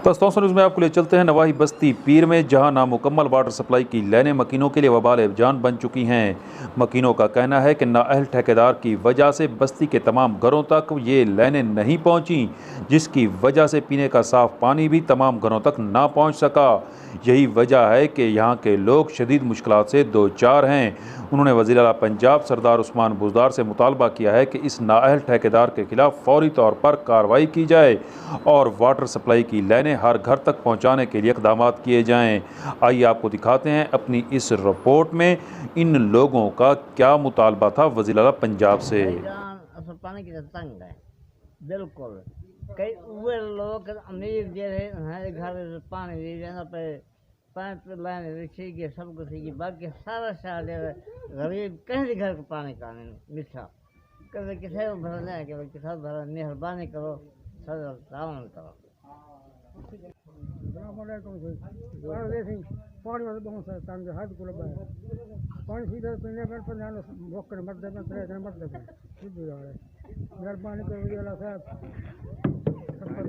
पस्तौन news में आपको ले चलते हैं नवाही बस्ती पीर में, जहां नामुकम्मल वाटर सप्लाई की लाइनें मकीनों के लिए वबाल जान बन चुकी हैं। मकीनों का कहना है कि नाअहल ठेकेदार की वजह से बस्ती के तमाम घरों तक ये लाइनें नहीं पहुंची, जिसकी वजह से पीने का साफ पानी भी तमाम घरों तक ना पहुंच सका। यही वजह है कि यहाँ के लोग शदीद मुश्किलात से दो चार हैं। उन्होंने वज़ीर आला पंजाब सरदार उस्मान बुज़दार से मुतालबा किया है कि इस नाअहल ठेकेदार के खिलाफ फौरी तौर पर कार्रवाई की जाए और वाटर सप्लाई की लाइनें हर घर तक पहुंचाने के लिए इक़दाम किए जाएं। आइए आपको दिखाते हैं अपनी इस रिपोर्ट में इन लोगों का क्या मुतालबा था वज़ीर आला पंजाब से। पानी की तंग है बिल्कुल। कई वो लोग अमीर जैसे हमारे घर पानी भी जाना पे पाइप लाइन रखी के सब कुछ की, बाकी सारा शहर गरीब कहीं भी घर का पानी का नहीं मीठा कभी किसी को भरना है कि किसी भरा मेहरबानी करो, सर तावन करो। पानी वाले बहुत सारे तंग है, हद को लगा है पानी सीधे पीने पर जानो भूख मत दे में तेरे मत दे शुद्ध हो रहा है। मेहरबानी करो अल्लाह साहब सब पर